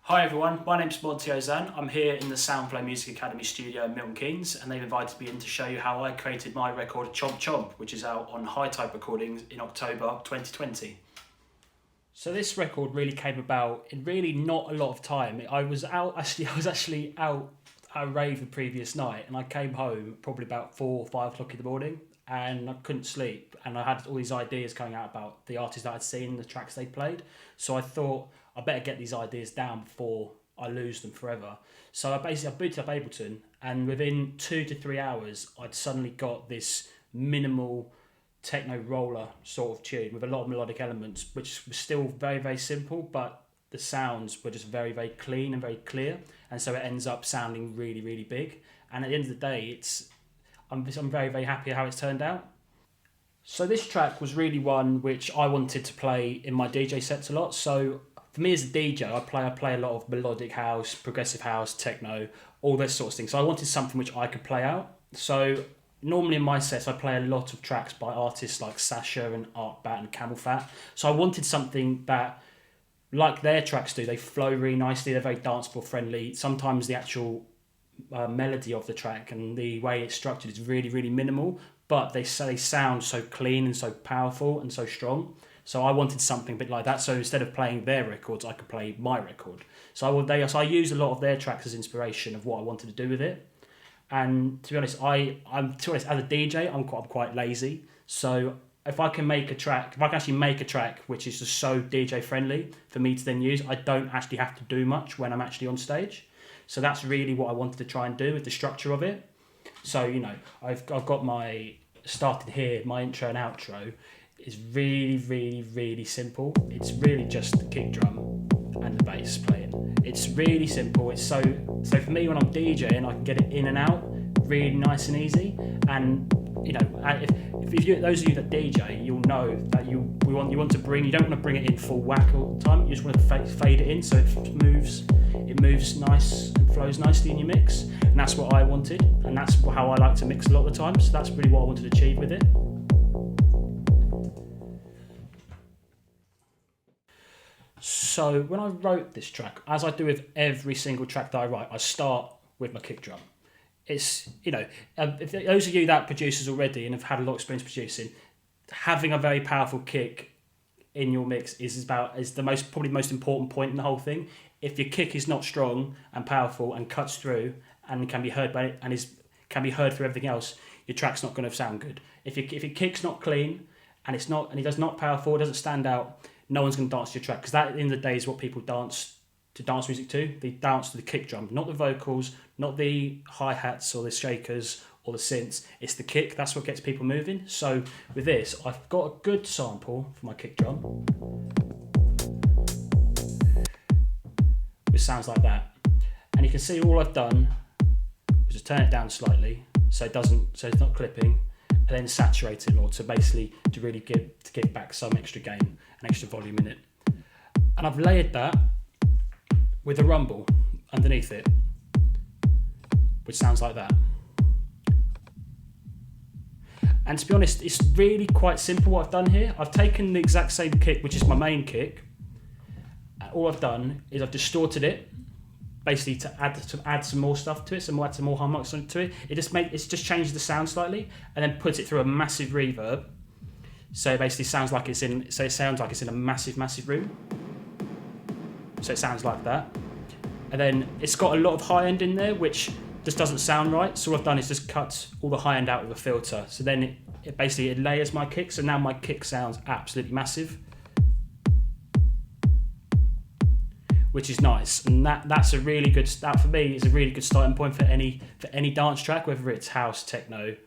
Hi everyone, my name's Monty Ozanne. I'm here in the Soundflow Music Academy studio in Milton Keynes, and they've invited me in to show you how I created my record Chomp Chomp, which is out on High Type Recordings in October 2020. So this record really came about in really not a lot of time. I was actually out at a rave the previous night, and I came home probably about 4 or 5 o'clock in the morning, and I couldn't sleep, and I had all these ideas coming out about the artists that I'd seen, the tracks they played. So I thought I better get these ideas down before I lose them forever. So I booted up Ableton, and within 2 to 3 hours I'd suddenly got this minimal techno roller sort of tune with a lot of melodic elements, which was still very, very simple, but the sounds were just very, very clean and very clear, and so it ends up sounding really, really big. And at the end of the day, I'm very, very happy how it's turned out. So this track was really one which I wanted to play in my DJ sets a lot. So for me as a DJ, I play a lot of melodic house, progressive house, techno, all those sorts of things. So I wanted something which I could play out. So normally in my sets, I play a lot of tracks by artists like Sasha and Artbat and Camel Fat. So I wanted something that, like their tracks do, they flow really nicely, they're very danceable friendly. Sometimes the actual melody of the track and the way it's structured is really, really minimal, but they sound so clean and so powerful and so strong. So I wanted something a bit like that. So instead of playing their records, I could play my record. So I used a lot of their tracks as inspiration of what I wanted to do with it. And to be honest, as a DJ, I'm quite lazy. So if I can actually make a track which is just so DJ friendly for me to then use, I don't actually have to do much when I'm actually on stage. So that's really what I wanted to try and do with the structure of it. So, I've got my started here, my intro and outro is really, really, really simple. It's really just the kick drum and the bass playing. It's really simple. It's so for me when I'm DJing, I can get it in and out really nice and easy. And if you those of you that DJ, you'll know that you don't want to bring it in full whack all the time. You just want to fade it in so it moves nice and flows nicely in your mix. And that's what I wanted, and that's how I like to mix a lot of the time. So that's really what I wanted to achieve with it. So when I wrote this track, as I do with every single track that I write, I start with my kick drum. It's, if those of you that producers already and have had a lot of experience producing, having a very powerful kick in your mix is probably the most important point in the whole thing. If your kick is not strong and powerful and cuts through and can be heard by it and can be heard through everything else, your track's not going to sound good. If your kick's not clean and it's not powerful, it doesn't stand out, no one's going to dance to your track, because that at the end of the day is what people dance music to. They dance to the kick drum, not the vocals, not the hi-hats or the shakers or the synths. It's the kick. That's what gets people moving. So with this, I've got a good sample for my kick drum, which sounds like that. And you can see all I've done is just turn it down slightly so it's not clipping, and then saturate it more to really give back some extra gain and extra volume in it. And I've layered that with a rumble underneath it, which sounds like that. And to be honest, it's really quite simple what I've done here. I've taken the exact same kick, which is my main kick. All I've done is I've distorted it, basically to add some more stuff to it, add some more harmonics to it. It just changes the sound slightly, and then puts it through a massive reverb. So it basically sounds like it's in a massive, massive room. So it sounds like that. And then it's got a lot of high end in there, which just doesn't sound right. So what I've done is just cut all the high end out with a filter. So then it layers my kick. So now my kick sounds absolutely massive, which is nice. And that's a really good start for me. It's a really good starting point for any dance track, whether it's house, techno,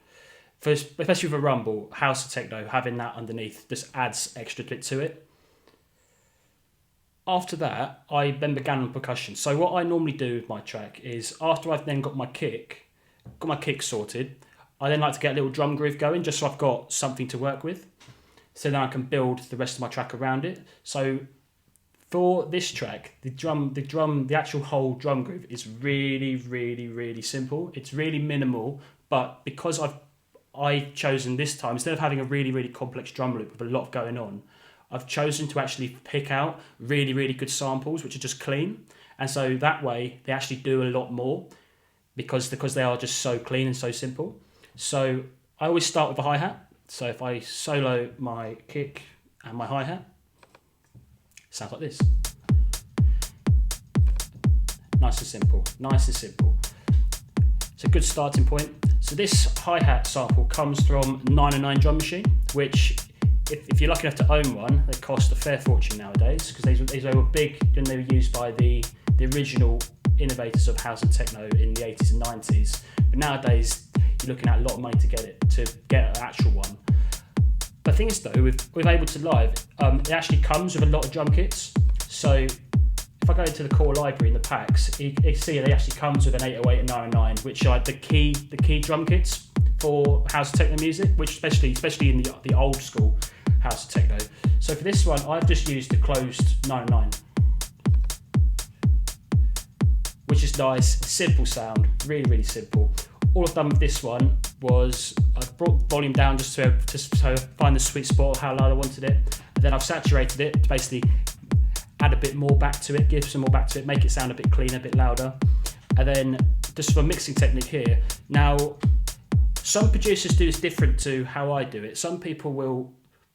especially with a rumble, house or techno. Having that underneath just adds extra bit to it. After that, I then began on percussion. So what I normally do with my track is, after I've then got my kick sorted, I then like to get a little drum groove going, just so I've got something to work with. So then I can build the rest of my track around it. So for this track, the actual whole drum groove is really, really, really simple. It's really minimal, but because I've chosen this time, instead of having a really, really complex drum loop with a lot going on, I've chosen to actually pick out really, really good samples, which are just clean. And so that way they actually do a lot more because they are just so clean and so simple. So I always start with a hi-hat. So if I solo my kick and my hi-hat, it sounds like this. Nice and simple, nice and simple. It's a good starting point. So this hi-hat sample comes from 909 Drum Machine, which if you're lucky enough to own one, they cost a fair fortune nowadays, because these were big and they were used by the original innovators of house and techno in the 80s and 90s. But nowadays, you're looking at a lot of money to get an actual one. But the thing is though, with Ableton Live, it actually comes with a lot of drum kits. So if I go into the core library in the packs, you see it actually comes with an 808 and 909, which are the key drum kits for house and techno music, which especially in the old school house and techno. So for this one, I've just used the closed 909, which is nice, simple sound, really, really simple. All I've done with this one was I've brought volume down just to find the sweet spot of how loud I wanted it, and then I've saturated it to basically add a bit more back to it, give some more back to it, make it sound a bit cleaner, a bit louder. And then just for mixing technique here. Now, some producers do this different to how I do it. Some people will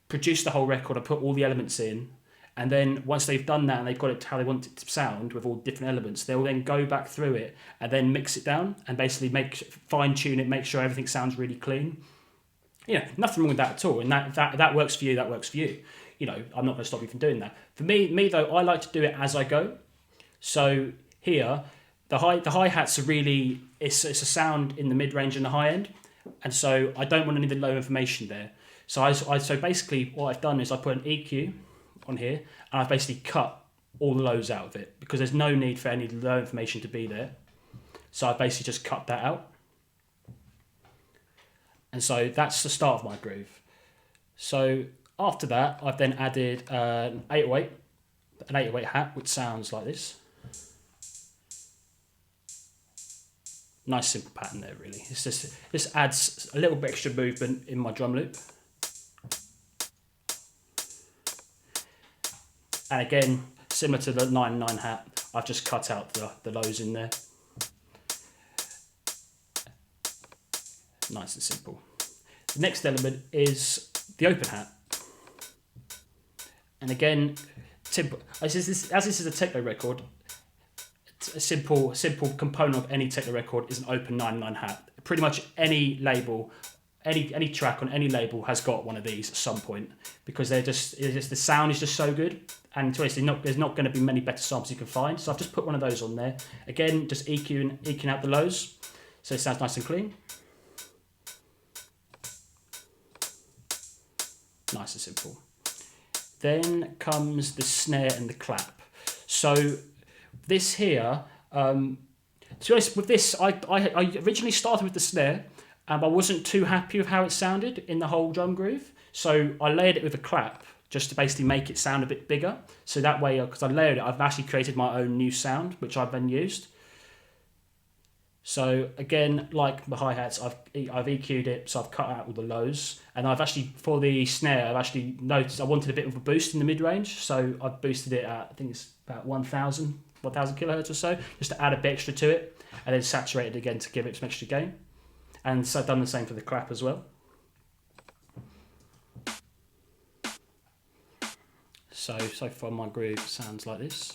produce the whole record and put all the elements in, and then once they've done that and they've got it how they want it to sound with all different elements, they'll then go back through it and then mix it down and basically fine tune it, make sure everything sounds really clean. You know, nothing wrong with that at all. And that works for you, that works for you. You know, I'm not going to stop you from doing that. For me though, I like to do it as I go. So here, the hi-hats are really, it's a sound in the mid-range and the high end. And so I don't want any of the low information there. So so basically what I've done is I put an EQ on here, and I've basically cut all the lows out of it because there's no need for any low information to be there. So I basically just cut that out. And so that's the start of my groove. So after that, I've then added an 808 hat, which sounds like this. Nice simple pattern there, really. It's just, this adds a little bit extra movement in my drum loop. And again, similar to the 909 hat, I've just cut out the lows in there. Nice and simple. The next element is the open hat. And again, simple. As this is a techno record, a simple component of any techno record is an open 909 hat. Pretty much any label, any track on any label has got one of these at some point, because the sound is just so good, and there's not going to be many better samples you can find. So I've just put one of those on there. Again, just eking out the lows, so it sounds nice and clean. Nice and simple. Then comes the snare and the clap. So this here, to be honest, with this, I originally started with the snare, and I wasn't too happy with how it sounded in the whole drum groove. So I layered it with a clap just to basically make it sound a bit bigger. So that way, because I layered it, I've actually created my own new sound, which I've then used. So again, like the hi-hats, I've EQ'd it, so I've cut out all the lows. And I've actually, for the snare, I've actually noticed I wanted a bit of a boost in the mid-range. So I've boosted it at, I think it's about 1,000 kilohertz or so, just to add a bit extra to it. And then saturated again to give it some extra gain. And so I've done the same for the clap as well. So far my groove sounds like this.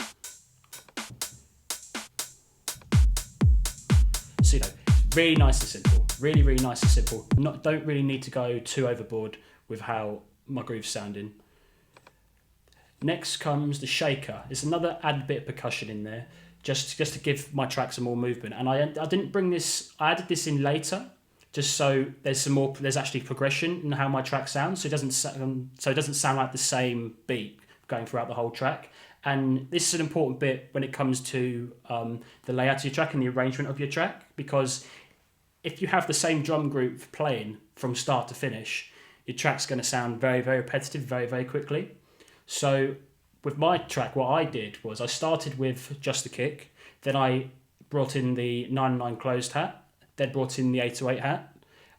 So, you know, really nice and simple. Really, really nice and simple. Don't really need to go too overboard with how my groove's sounding. Next comes the shaker. It's another added bit of percussion in there, just to give my track some more movement. And I didn't bring this. I added this in later, just so there's actually progression in how my track sounds. So it doesn't sound like the same beat going throughout the whole track. And this is an important bit when it comes to the layout of your track and the arrangement of your track, because if you have the same drum group playing from start to finish, your track's going to sound very, very repetitive very, very quickly. So with my track, what I did was I started with just the kick, then I brought in the 909 closed hat, then brought in the 808 hat,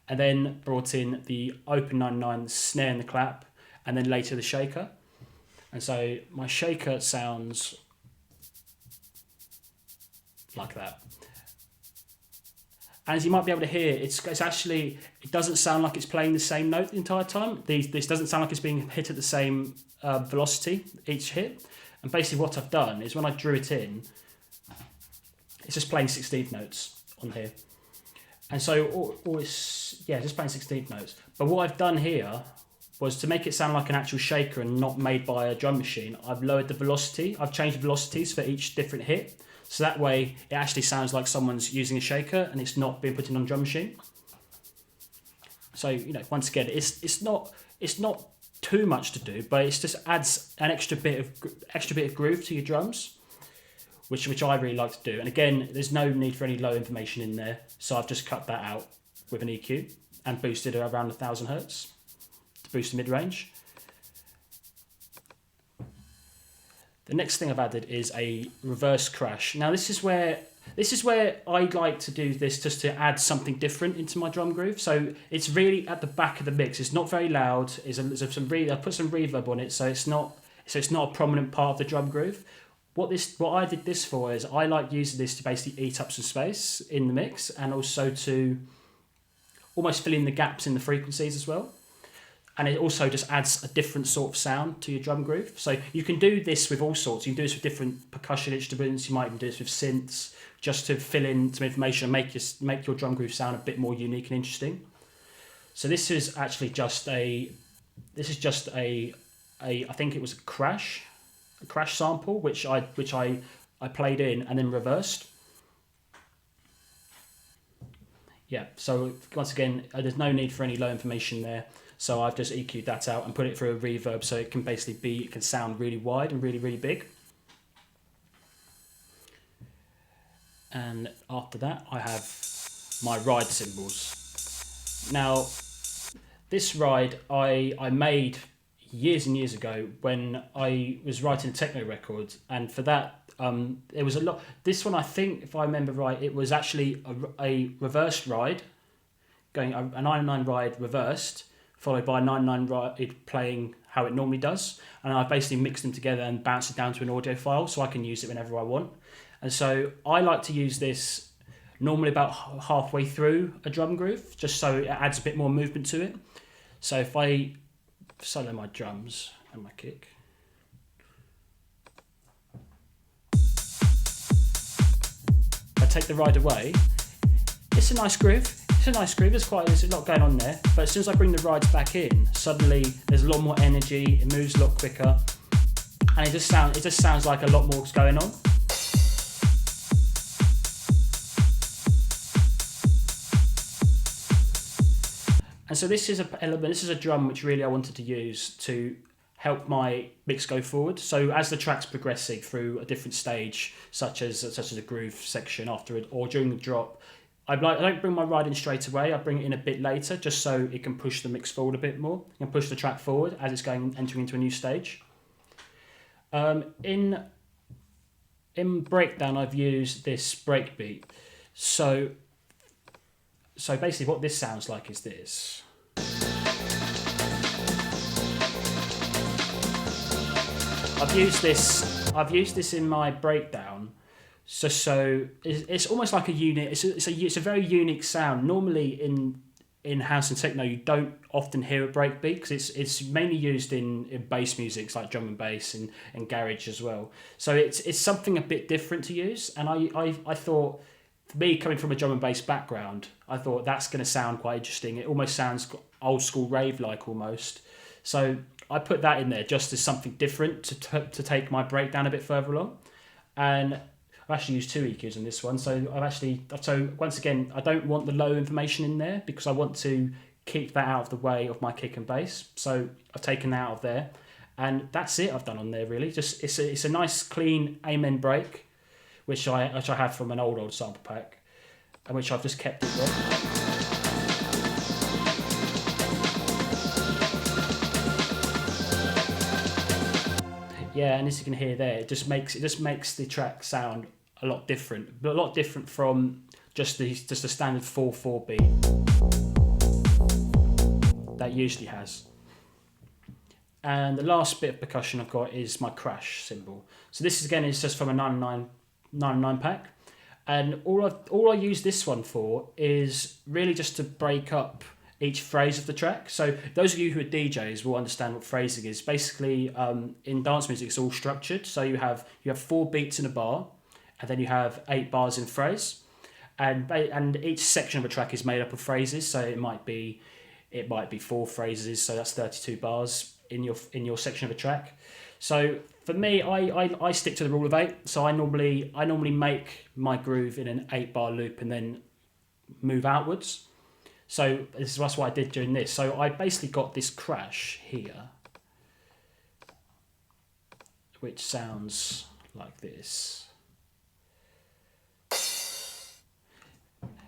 and then brought in the open 909 snare and the clap, and then later the shaker. And so my shaker sounds like that. And as you might be able to hear, it's actually, it doesn't sound like it's playing the same note the entire time. This doesn't sound like it's being hit at the same velocity each hit. And basically what I've done is when I drew it in, it's just playing 16th notes on here. And so all it's, yeah, just playing 16th notes. But what I've done here was to make it sound like an actual shaker and not made by a drum machine. I've lowered the velocity. I've changed the velocities for each different hit. So that way it actually sounds like someone's using a shaker and it's not being put in on a drum machine. So, you know, once again, it's not too much to do, but it just adds an extra bit of groove to your drums, which I really like to do. And again, there's no need for any low information in there, so I've just cut that out with an EQ and boosted it around 1000 hertz to boost the mid range. The next thing I've added is a reverse crash. Now this is where I like to do this just to add something different into my drum groove. So it's really at the back of the mix. It's not very loud. I put some reverb on it, so it's not a prominent part of the drum groove. What I did this for is I like using this to basically eat up some space in the mix and also to almost fill in the gaps in the frequencies as well. And it also just adds a different sort of sound to your drum groove. So you can do this with all sorts. You can do this with different percussion instruments. You might even do this with synths, just to fill in some information and make your drum groove sound a bit more unique and interesting. So this is actually just I think it was a crash sample which I played in and then reversed. Yeah, so once again, there's no need for any low information there. So I've just EQ'd that out and put it through a reverb so it can sound really wide and really, really big. And after that, I have my ride cymbals. Now, this ride I made years and years ago when I was writing a techno record, and for that there was a lot. This one, I think, if I remember right, it was actually a reversed ride, going a 909 ride reversed, followed by a 909 ride playing how it normally does, and I basically mixed them together and bounced it down to an audio file so I can use it whenever I want. And so I like to use this normally about halfway through a drum groove, just so it adds a bit more movement to it. So if I solo my drums and my kick, I take the ride away, it's a nice groove. There's a lot going on there, but as soon as I bring the rides back in, suddenly there's a lot more energy, it moves a lot quicker, and it just sounds like a lot more's going on. And so this is a drum which really I wanted to use to help my mix go forward. So as the track's progressing through a different stage, such as a groove section after it or during the drop, I don't bring my ride in straight away. I bring it in a bit later, just so it can push the mix forward a bit more and push the track forward as it's entering into a new stage. In breakdown, I've used this breakbeat. So basically, what this sounds like is this. I've used this in my breakdown. So it's almost like a unit. It's a very unique sound. Normally in house and techno, you don't often hear a breakbeat because it's mainly used in bass music, like drum and bass and garage as well. So it's something a bit different to use. And I thought, for me, coming from a drum and bass background, I thought that's going to sound quite interesting. It almost sounds old school rave like almost. So I put that in there just as something different to take my breakdown a bit further along. And I've actually used 2 EQs on this one, so once again, I don't want the low information in there because I want to keep that out of the way of my kick and bass. So I've taken that out of there, and that's it. I've done on there really. Just it's a nice clean amen break, which I have from an old sample pack, and which I've just kept it there. Yeah, and as you can hear there, it just makes the track sound a lot different, but a lot different from just the standard 4/4 beat that usually has. And the last bit of percussion I've got is my crash cymbal. So this is just from a 909 pack, And all I use this one for is really just to break up each phrase of the track. So those of you who are DJs will understand what phrasing is. Basically, in dance music, it's all structured. So you have 4 beats in a bar, and then you have 8 bars in phrase, and each section of a track is made up of phrases. So it might be 4 phrases. So that's 32 bars in your section of a track. So for me, I stick to the rule of 8. So I normally make my groove in an 8-bar loop and then move outwards. So that's what I did during this. So I basically got this crash here, which sounds like this.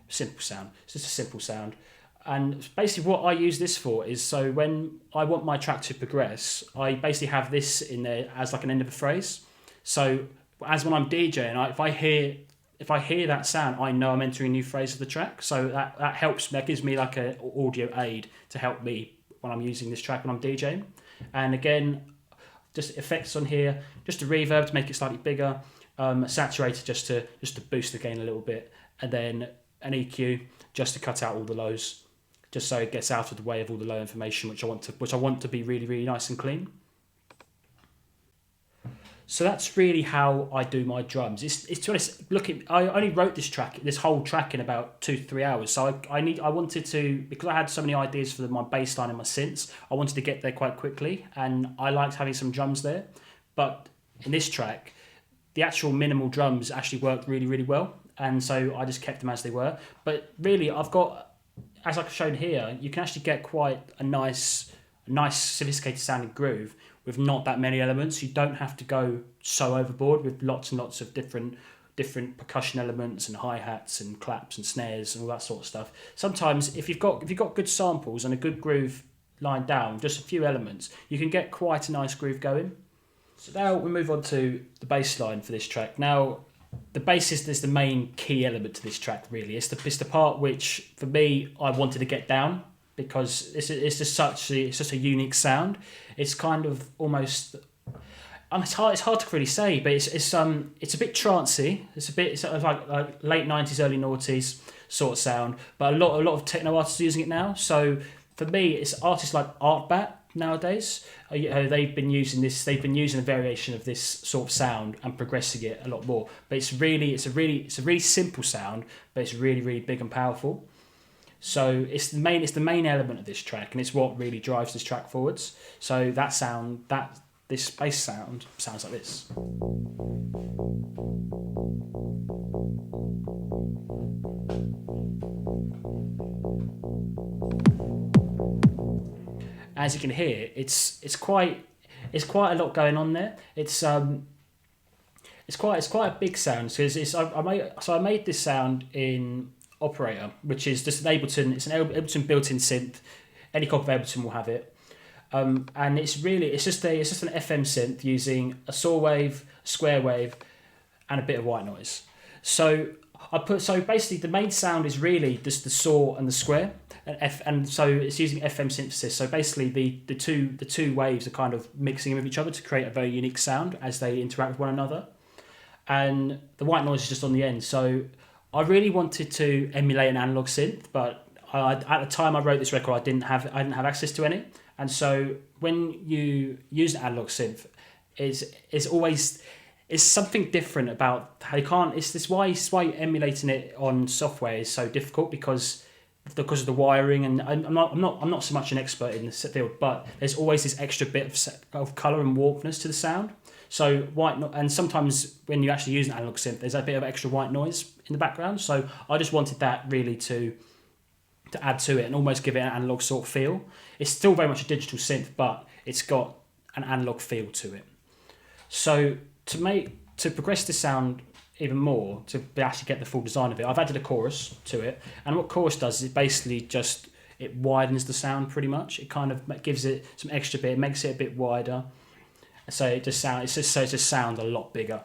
Simple sound. It's just a simple sound. And basically what I use this for is, so when I want my track to progress, I basically have this in there as like an end of a phrase. So as when I'm DJing, if I hear that sound, I know I'm entering a new phrase of the track. So that helps. That gives me like an audio aid to help me when I'm using this track when I'm DJing. And again, just effects on here, just a reverb to make it slightly bigger, saturator just to boost the gain a little bit, and then an EQ just to cut out all the lows, just so it gets out of the way of all the low information, which I want to be really, really nice and clean. So that's really how I do my drums. It's to be honest, I only wrote this whole track in about 2 to 3 hours. So I wanted to, because I had so many ideas for my bass line and my synths, I wanted to get there quite quickly, and I liked having some drums there. But in this track, the actual minimal drums actually worked really, really well, and so I just kept them as they were. But really, I've got, as I've shown here, you can actually get quite a nice sophisticated sounding groove with not that many elements. You don't have to go so overboard with lots and lots of different percussion elements and hi-hats and claps and snares and all that sort of stuff. Sometimes if you've got good samples and a good groove lined down, just a few elements, you can get quite a nice groove going. So now we move on to the bass line for this track. Now, the bass is the main key element to this track, really. It's the part which, for me, I wanted to get down, because it's just a unique sound. It's kind of almost, it's hard to really say, but it's a bit trancey. It's sort of like late 90s, early noughties sort of sound. But a lot of techno artists are using it now. So for me, it's artists like Artbat nowadays. They've been using a variation of this sort of sound and progressing it a lot more. But it's a really simple sound, but it's really, really big and powerful. So it's the main element of this track, and it's what really drives this track forwards. So this bass sound sounds like this. As you can hear, it's quite a lot going on there. It's quite a big sound, because I made this sound in Operator, which is just an Ableton. It's an Ableton built-in synth. Any copy of Ableton will have it, and it's just an FM synth using a saw wave, a square wave, and a bit of white noise. So basically the main sound is really just the saw and the square, and so it's using FM synthesis. So basically the two waves are kind of mixing with each other to create a very unique sound as they interact with one another, and the white noise is just on the end. So I really wanted to emulate an analog synth, but at the time I wrote this record, I didn't have access to any. And so when you use an analog synth, it's something different about how you can't. It's why emulating it on software is so difficult, because of the wiring. And I'm not so much an expert in this field, but there's always this extra bit of color and warmthness to the sound. So and sometimes when you actually use an analog synth, there's a bit of extra white noise in the background. So I just wanted that really to add to it and almost give it an analog sort of feel. It's still very much a digital synth, but it's got an analog feel to it. So to progress the sound even more, to actually get the full design of it, I've added a chorus to it. And what chorus does is it basically it widens the sound pretty much. It kind of gives it some extra bit, it makes it a bit wider. So it just sounds a lot bigger.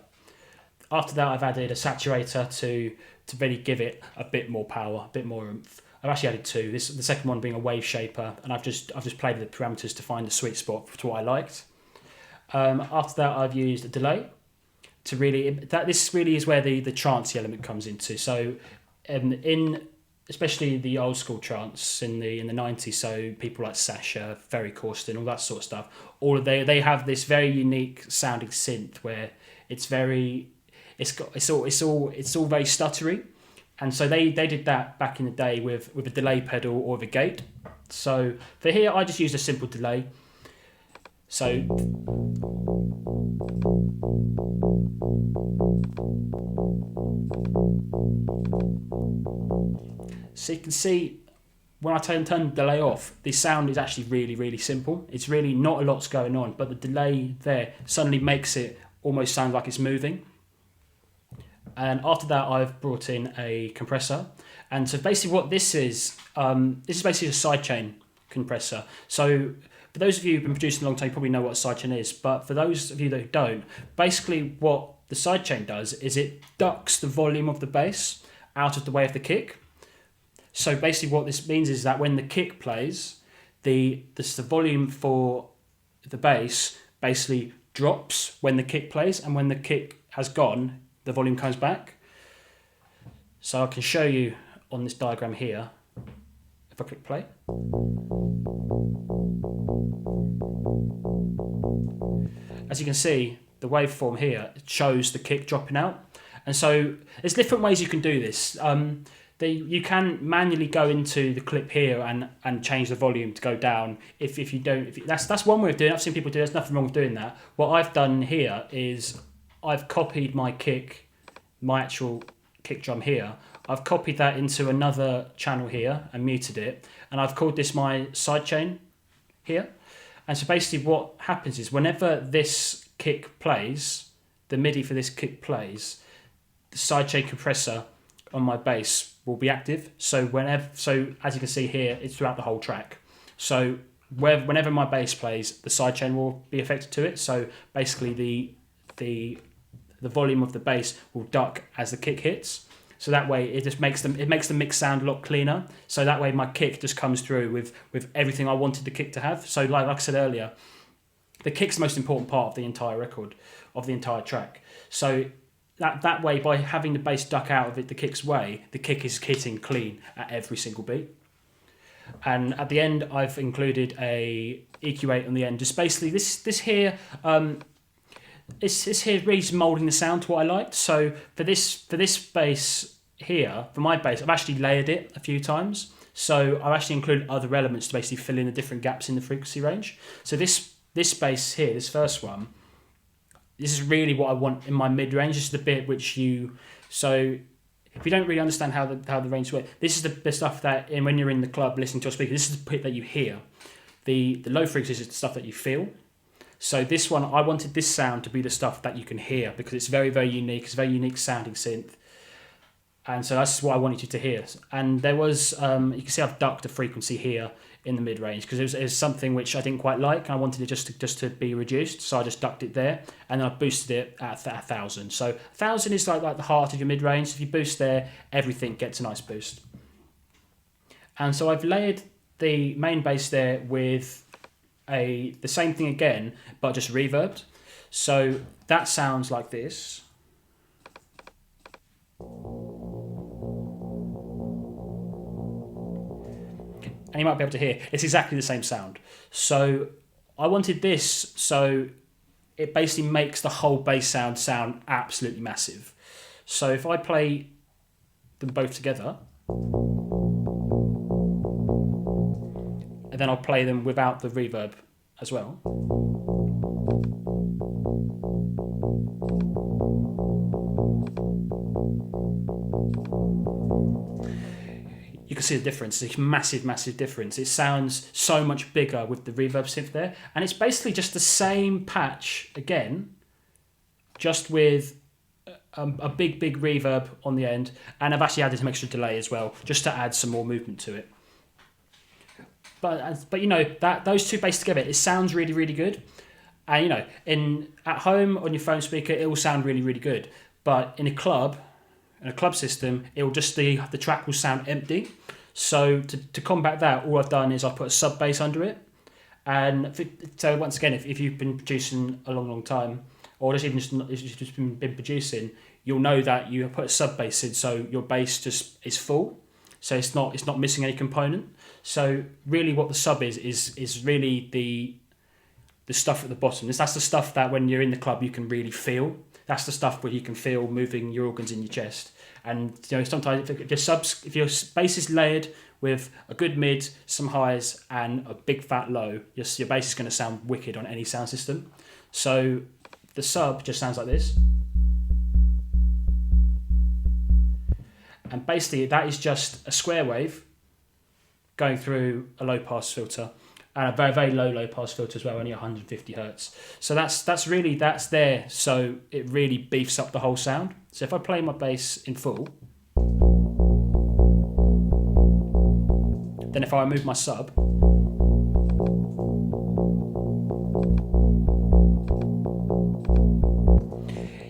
After that, I've added a saturator to really give it a bit more power, a bit more oomph. I've actually added 2. The second one being a wave shaper, and I've just played with the parameters to find the sweet spot to what I liked. After that, I've used a delay to really this really is where the trancey element comes into. So in especially the old school trance in the 90s, so people like Sasha, Ferry Corsten, all that sort of stuff, they have this very unique sounding synth where it's all very stuttery, and so they did that back in the day with a delay pedal or with a gate. So for here I just used a simple delay. So you can see when I turn the delay off, the sound is actually really, really simple. It's really not a lot's going on, but the delay there suddenly makes it almost sound like it's moving. And after that, I've brought in a compressor. And so basically what this is basically a sidechain compressor. So for those of you who've been producing a long time, you probably know what a sidechain is. But for those of you that don't, basically what the sidechain does is it ducks the volume of the bass out of the way of the kick. So basically what this means is that when the kick plays, the volume for the bass basically drops when the kick plays, and when the kick has gone, the volume comes back. So I can show you on this diagram here, if I click play. As you can see, the waveform here shows the kick dropping out. And so there's different ways you can do this. You can manually go into the clip here and change the volume to go down. That's one way of doing it. I've seen people do it. There's nothing wrong with doing that. What I've done here is I've copied my actual kick drum here. I've copied that into another channel here and muted it. And I've called this my sidechain here. And so basically what happens is whenever this kick plays, the MIDI for this kick plays, the sidechain compressor on my bass will be active. So as you can see here, it's throughout the whole track. So whenever my bass plays, the sidechain will be affected to it. So basically the volume of the bass will duck as the kick hits. So that way it just makes the mix sound a lot cleaner. So that way my kick just comes through with everything I wanted the kick to have. So like I said earlier, the kick's the most important part of the entire record, of the entire track. So that way, by having the bass duck out of the kick's way, the kick is hitting clean at every single beat. And at the end, I've included a EQ8 on the end. Just basically this here, this here really is moulding the sound to what I liked. So for this bass here, for my bass, I've actually layered it a few times. So I've actually included other elements to basically fill in the different gaps in the frequency range. So this bass here, this first one, this is really what I want in my mid-range. This is the bit which so if you don't really understand how the range works, this is the stuff that when you're in the club listening to a speaker, this is the bit that you hear. The low frequencies is the stuff that you feel. So this one, I wanted this sound to be the stuff that you can hear because it's very, very unique. It's a very unique sounding synth. And so that's what I wanted you to hear. And there was, you can see I've ducked a frequency here in the mid-range because it was something which I didn't quite like and I wanted it just to be reduced, so I just ducked it there and then I boosted it at 1,000. So 1,000 is like the heart of your mid-range. If you boost there, everything gets a nice boost. And so I've layered the main bass there with the same thing again, but just reverbed. So that sounds like this. And you might be able to hear it's exactly the same sound. So I wanted this so it basically makes the whole bass sound absolutely massive. So if I play them both together, and then I'll play them without the reverb as well. You can see the difference. It's a massive, massive difference. It sounds so much bigger with the reverb synth there. And it's basically just the same patch again, just with a big, big reverb on the end. And I've actually added some extra delay as well, just to add some more movement to it. But you know, those two based together, it sounds really, really good. And you know, at home on your phone speaker, it will sound really, really good. But in a club system, it will just the track will sound empty. So to combat that, all I've done is I've put a sub bass under it. And so once again, if you've been producing a long, long time, or just been producing, you'll know that you put a sub bass in, so your bass just is full, so it's not missing any component. So really, what the sub is really the stuff at the bottom. That's the stuff that when you're in the club you can really feel. That's the stuff where you can feel moving your organs in your chest. And sometimes if your bass is layered with a good mid, some highs, and a big fat low, your bass is going to sound wicked on any sound system. So the sub just sounds like this. And basically that is just a square wave going through a low pass filter, and a very, very low pass filter as well, only 150 hertz. So that's there, so it really beefs up the whole sound. So if I play my bass in full, then if I remove my sub,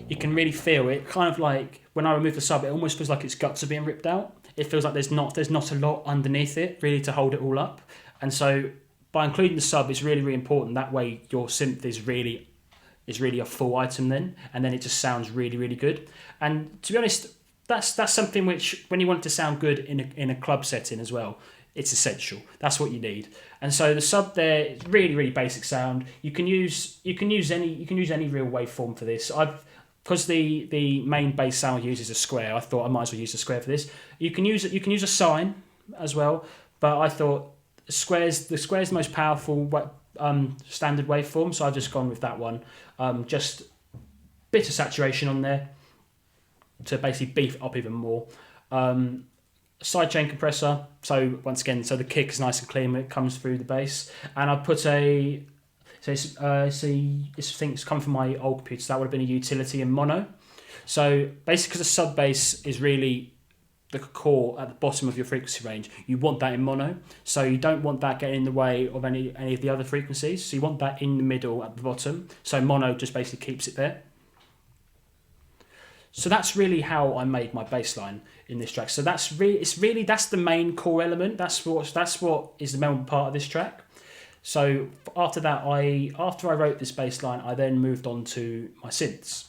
you can really feel it. Kind of like when I remove the sub, it almost feels like its guts are being ripped out. It feels like there's not a lot underneath it really to hold it all up. And so by including the sub, it's really, really important. That way your synth is really a full item then, and then it just sounds really, really good. And to be honest, that's something which, when you want it to sound good in a club setting as well, it's essential. That's what you need. And so the sub there is really, really basic sound. You can use any real waveform for this. Because the main bass sound uses a square, I thought I might as well use a square for this. You can use a sine as well, but I thought the square's the most powerful standard waveform, so I've just gone with that one. Just a bit of saturation on there to basically beef it up even more. Sidechain compressor, so once again, so the kick is nice and clean when it comes through the bass. And I put this thing's come from my old computer, so that would have been a utility in mono. So basically, because the sub bass is really the core at the bottom of your frequency range, you want that in mono. So you don't want that getting in the way of any of the other frequencies. So you want that in the middle at the bottom. So mono just basically keeps it there. So that's really how I made my bass line in this track. So that's the main core element. That's what is the main part of this track. So after that, after I wrote this bass line, I then moved on to my synths.